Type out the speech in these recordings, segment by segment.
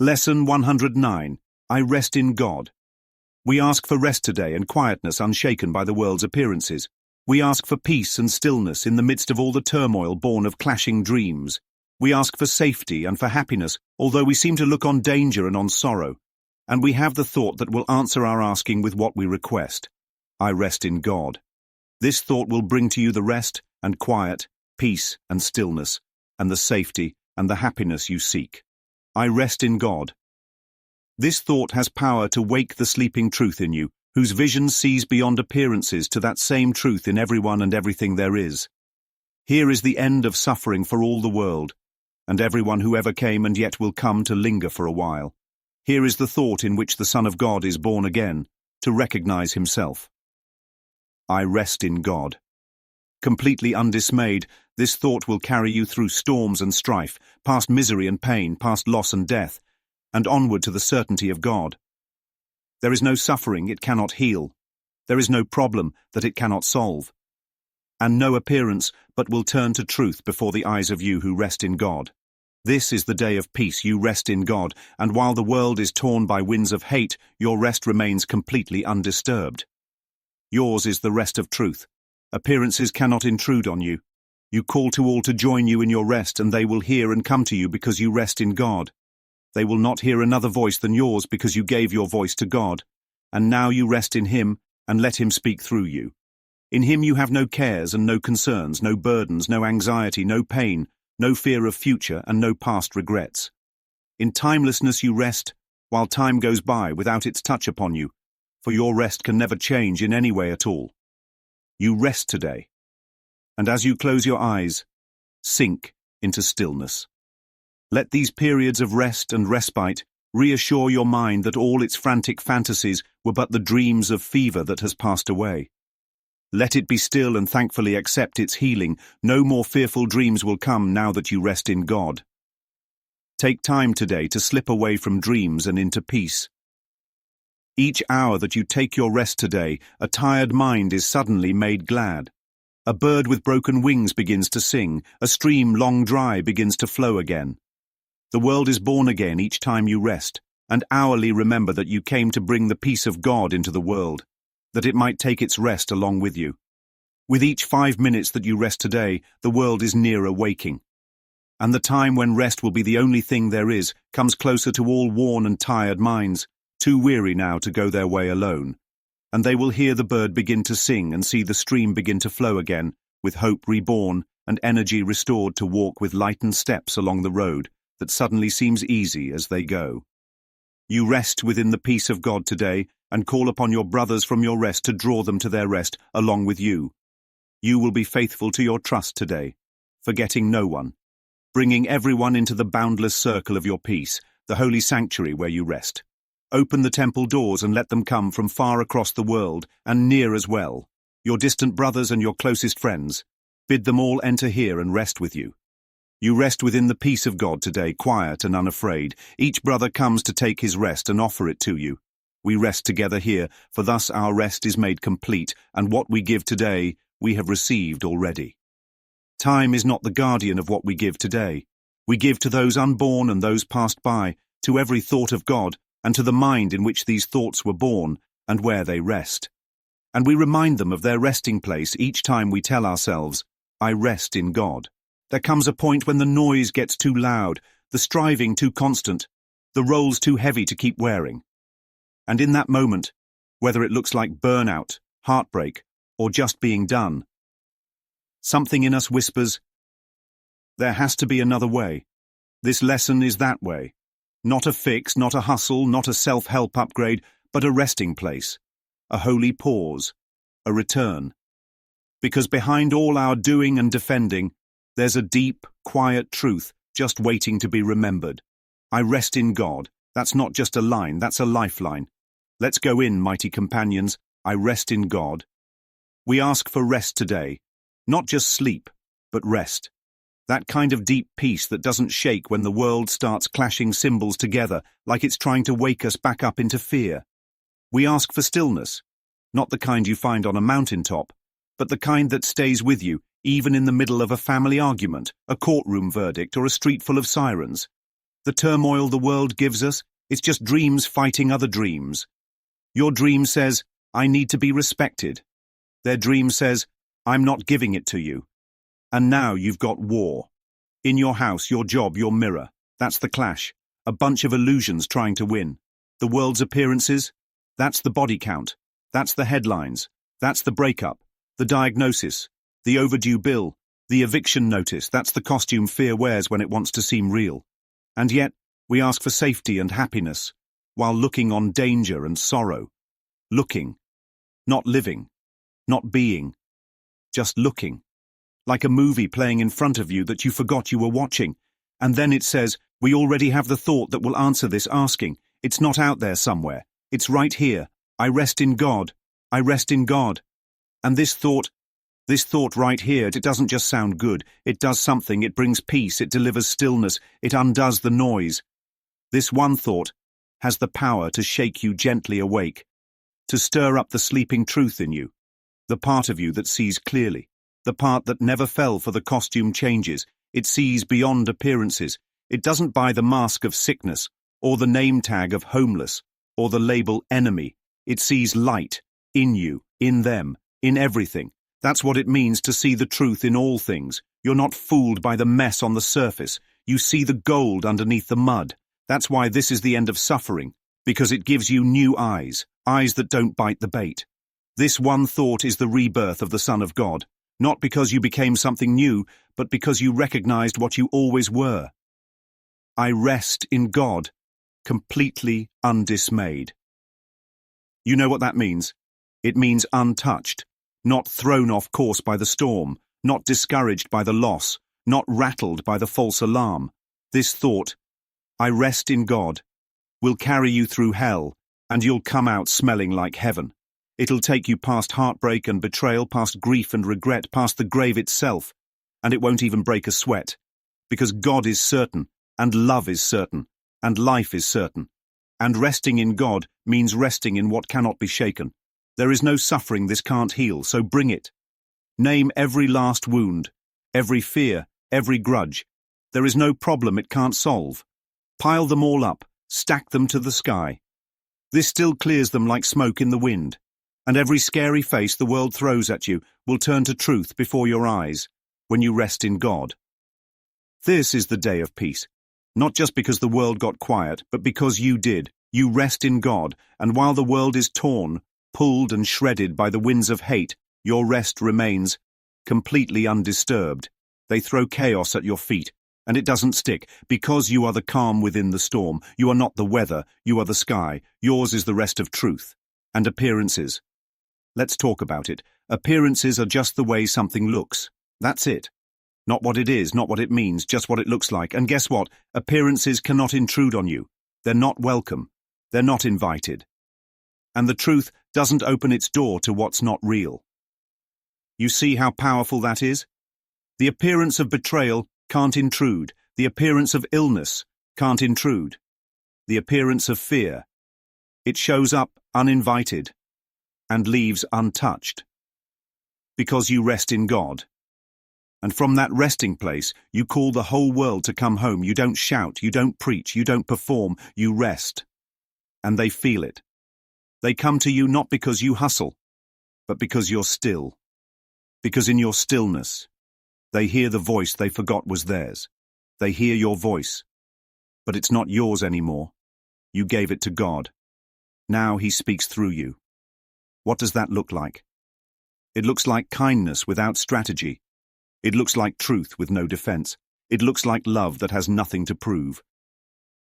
Lesson 109. I rest in God. We ask for rest today and quietness unshaken by the world's appearances. We ask for peace and stillness in the midst of all the turmoil born of clashing dreams. We ask for safety and for happiness, although we seem to look on danger and on sorrow. And we have the thought that will answer our asking with what we request. I rest in God. This thought will bring to you the rest and quiet, peace and stillness, and the safety and the happiness you seek. I rest in God. This thought has power to wake the sleeping truth in you, whose vision sees beyond appearances to that same truth in everyone and everything there is. Here is the end of suffering for all the world, and everyone who ever came and yet will come to linger for a while. Here is the thought in which the Son of God is born again, to recognize himself. I rest in God. Completely undismayed, this thought will carry you through storms and strife, past misery and pain, past loss and death, and onward to the certainty of God. There is no suffering it cannot heal. There is no problem that it cannot solve. And no appearance but will turn to truth before the eyes of you who rest in God. This is the day of peace. You rest in God, and while the world is torn by winds of hate, your rest remains completely undisturbed. Yours is the rest of truth. Appearances cannot intrude on you. You call to all to join you in your rest, and they will hear and come to you because you rest in God. They will not hear another voice than yours because you gave your voice to God, and now you rest in Him and let Him speak through you. In Him you have no cares and no concerns, no burdens, no anxiety, no pain, no fear of future, and no past regrets. In timelessness you rest, while time goes by without its touch upon you, for your rest can never change in any way at all. You rest today, and as you close your eyes, sink into stillness. Let these periods of rest and respite reassure your mind that all its frantic fantasies were but the dreams of fever that has passed away. Let it be still and thankfully accept its healing. No more fearful dreams will come now that you rest in God. Take time today to slip away from dreams and into peace. Each hour that you take your rest today, a tired mind is suddenly made glad. A bird with broken wings begins to sing, a stream long dry begins to flow again. The world is born again each time you rest, and hourly remember that you came to bring the peace of God into the world, that it might take its rest along with you. With each 5 minutes that you rest today, the world is nearer waking. And the time when rest will be the only thing there is comes closer to all worn and tired minds, too weary now to go their way alone. And they will hear the bird begin to sing and see the stream begin to flow again, with hope reborn and energy restored to walk with lightened steps along the road that suddenly seems easy as they go. You rest within the peace of God today and call upon your brothers from your rest to draw them to their rest along with you. You will be faithful to your trust today, forgetting no one, bringing everyone into the boundless circle of your peace, the holy sanctuary where you rest. Open the temple doors and let them come from far across the world and near as well, your distant brothers and your closest friends. Bid them all enter here and rest with you. You rest within the peace of God today, quiet and unafraid. Each brother comes to take his rest and offer it to you. We rest together here, for thus our rest is made complete, and what we give today we have received already. Time is not the guardian of what we give today. We give to those unborn and those passed by, to every thought of God, and to the mind in which these thoughts were born, and where they rest. And we remind them of their resting place each time we tell ourselves, I rest in God. There comes a point when the noise gets too loud, the striving too constant, the roles too heavy to keep wearing. And in that moment, whether it looks like burnout, heartbreak, or just being done, something in us whispers, there has to be another way. This lesson is that way. Not a fix, not a hustle, not a self-help upgrade, but a resting place, a holy pause, a return. Because behind all our doing and defending, there's a deep, quiet truth just waiting to be remembered. I rest in God. That's not just a line, that's a lifeline. Let's go in, mighty companions. I rest in God. We ask for rest today. Not just sleep, but rest. That kind of deep peace that doesn't shake when the world starts clashing cymbals together like it's trying to wake us back up into fear. We ask for stillness, not the kind you find on a mountaintop, but the kind that stays with you even in the middle of a family argument, a courtroom verdict, or a street full of sirens. The turmoil the world gives us, it's just dreams fighting other dreams. Your dream says, I need to be respected. Their dream says, I'm not giving it to you. And now you've got war. In your house, your job, your mirror. That's the clash. A bunch of illusions trying to win. The world's appearances? That's the body count. That's the headlines. That's the breakup. The diagnosis. The overdue bill. The eviction notice. That's the costume fear wears when it wants to seem real. And yet, we ask for safety and happiness, while looking on danger and sorrow. Looking. Not living. Not being. Just looking. Like a movie playing in front of you that you forgot you were watching. And then it says, we already have the thought that will answer this asking. It's not out there somewhere. It's right here. I rest in God. I rest in God. And this thought right here, it doesn't just sound good. It does something. It brings peace. It delivers stillness. It undoes the noise. This one thought has the power to shake you gently awake, to stir up the sleeping truth in you, the part of you that sees clearly, the part that never fell for the costume changes. It sees beyond appearances. It doesn't buy the mask of sickness, or the name tag of homeless, or the label enemy. It sees light in you, in them, in everything. That's what it means to see the truth in all things. You're not fooled by the mess on the surface. You see the gold underneath the mud. That's why this is the end of suffering, because it gives you new eyes, eyes that don't bite the bait. This one thought is the rebirth of the Son of God, not because you became something new, but because you recognized what you always were. I rest in God, completely undismayed. You know what that means? It means untouched. Not thrown off course by the storm, not discouraged by the loss, not rattled by the false alarm. This thought, I rest in God, will carry you through hell, and you'll come out smelling like heaven. It'll take you past heartbreak and betrayal, past grief and regret, past the grave itself, and it won't even break a sweat, because God is certain, and love is certain, and life is certain. And resting in God means resting in what cannot be shaken. There is no suffering this can't heal, so bring it. Name every last wound, every fear, every grudge. There is no problem it can't solve. Pile them all up, stack them to the sky. This still clears them like smoke in the wind, and every scary face the world throws at you will turn to truth before your eyes when you rest in God. This is the day of peace, not just because the world got quiet, but because you did. You rest in God, and while the world is torn, pulled and shredded by the winds of hate, your rest remains completely undisturbed. They throw chaos at your feet, and it doesn't stick, because you are the calm within the storm. You are not the weather, you are the sky. Yours is the rest of truth. And appearances. Let's talk about it. Appearances are just the way something looks. That's it. Not what it is, not what it means, just what it looks like. And guess what? Appearances cannot intrude on you. They're not welcome. They're not invited. And the truth doesn't open its door to what's not real. You see how powerful that is? The appearance of betrayal can't intrude. The appearance of illness can't intrude. The appearance of fear. It shows up uninvited and leaves untouched. Because you rest in God. And from that resting place, you call the whole world to come home. You don't shout, you don't preach, you don't perform, you rest. And they feel it. They come to you not because you hustle, but because you're still. Because in your stillness, they hear the voice they forgot was theirs. They hear your voice, but it's not yours anymore. You gave it to God. Now He speaks through you. What does that look like? It looks like kindness without strategy. It looks like truth with no defense. It looks like love that has nothing to prove.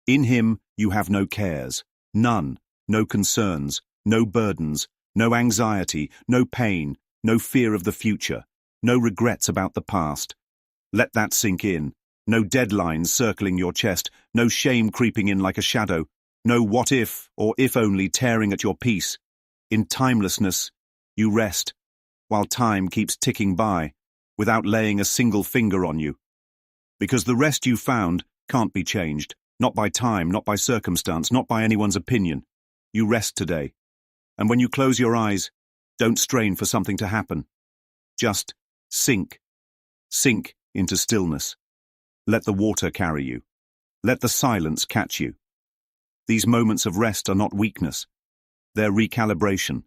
In Him you have no cares, none, no concerns, no burdens, no anxiety, no pain, no fear of the future, no regrets about the past. Let that sink in. No deadlines circling your chest, no shame creeping in like a shadow, no what if or if only tearing at your peace. In timelessness, you rest, while time keeps ticking by, without laying a single finger on you. Because the rest you found can't be changed, not by time, not by circumstance, not by anyone's opinion. You rest today. And when you close your eyes, don't strain for something to happen. Just sink into stillness. Let the water carry you. Let the silence catch you. These moments of rest are not weakness. They're recalibration.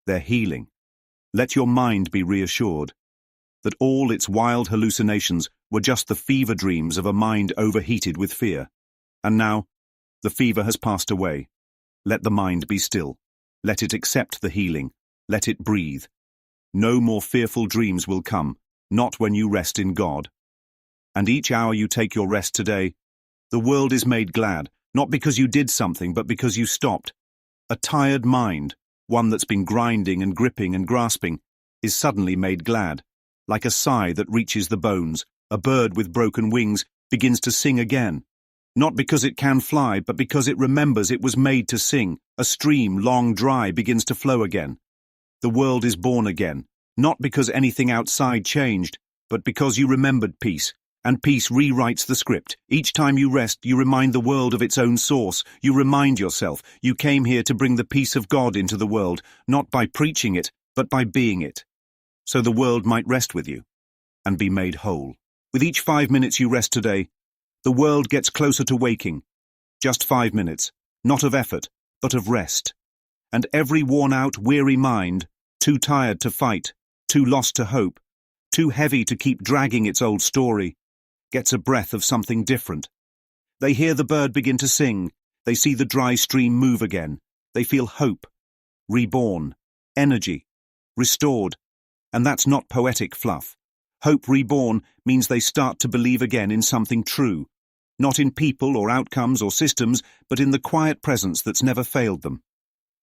They're healing. Let your mind be reassured that all its wild hallucinations were just the fever dreams of a mind overheated with fear. And now, the fever has passed away. Let the mind be still. Let it accept the healing. Let it breathe. No more fearful dreams will come, not when you rest in God. And each hour you take your rest today, the world is made glad, not because you did something, but because you stopped. A tired mind, one that's been grinding and gripping and grasping, is suddenly made glad. Like a sigh that reaches the bones, a bird with broken wings begins to sing again. Not because it can fly, but because it remembers it was made to sing. A stream, long dry, begins to flow again. The world is born again, not because anything outside changed, but because you remembered peace. And peace rewrites the script. Each time you rest, you remind the world of its own source. You remind yourself you came here to bring the peace of God into the world, not by preaching it, but by being it. So the world might rest with you and be made whole. With each 5 minutes you rest today, the world gets closer to waking. Just 5 minutes, not of effort, but of rest. And every worn-out, weary mind, too tired to fight, too lost to hope, too heavy to keep dragging its old story, gets a breath of something different. They hear the bird begin to sing. They see the dry stream move again. They feel hope, reborn, energy, restored. And that's not poetic fluff. Hope reborn means they start to believe again in something true, not in people or outcomes or systems, but in the quiet presence that's never failed them.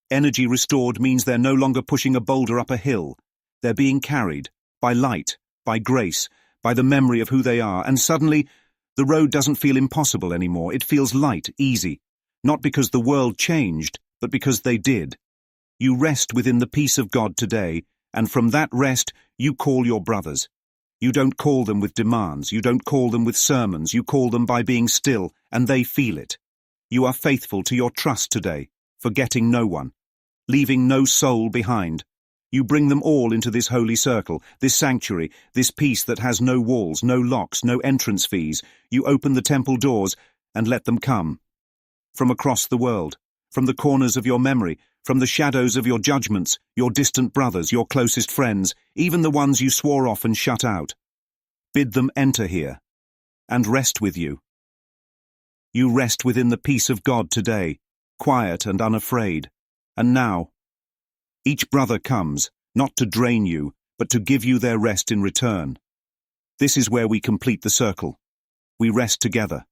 Energy restored means they're no longer pushing a boulder up a hill. They're being carried by light, by grace, by the memory of who they are, and suddenly the road doesn't feel impossible anymore. It feels light, easy, not because the world changed, but because they did. You rest within the peace of God today, and from that rest you call your brothers. You don't call them with demands, you don't call them with sermons, you call them by being still, and they feel it. You are faithful to your trust today, forgetting no one, leaving no soul behind. You bring them all into this holy circle, this sanctuary, this peace that has no walls, no locks, no entrance fees. You open the temple doors and let them come. From across the world, from the corners of your memory, from the shadows of your judgments, your distant brothers, your closest friends, even the ones you swore off and shut out. Bid them enter here and rest with you. You rest within the peace of God today, quiet and unafraid. And now, each brother comes, not to drain you, but to give you their rest in return. This is where we complete the circle. We rest together,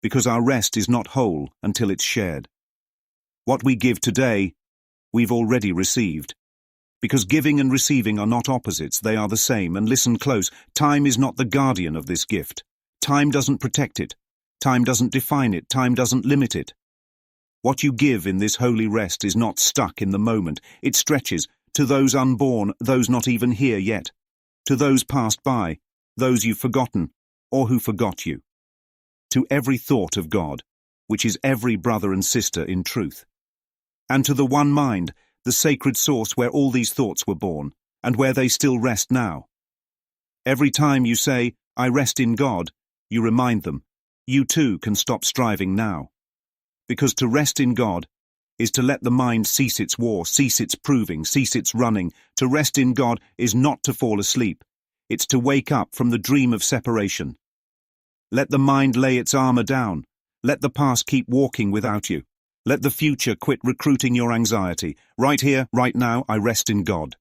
because our rest is not whole until it's shared. What we give today, we've already received. Because giving and receiving are not opposites, they are the same. And listen close, time is not the guardian of this gift. Time doesn't protect it. Time doesn't define it. Time doesn't limit it. What you give in this holy rest is not stuck in the moment. It stretches to those unborn, those not even here yet, to those passed by, those you've forgotten, or who forgot you, to every thought of God, which is every brother and sister in truth, and to the one mind, the sacred source where all these thoughts were born, and where they still rest now. Every time you say, I rest in God, you remind them, you too can stop striving now. Because to rest in God is to let the mind cease its war, cease its proving, cease its running. To rest in God is not to fall asleep. It's to wake up from the dream of separation. Let the mind lay its armor down. Let the past keep walking without you. Let the future quit recruiting your anxiety. Right here, right now, I rest in God.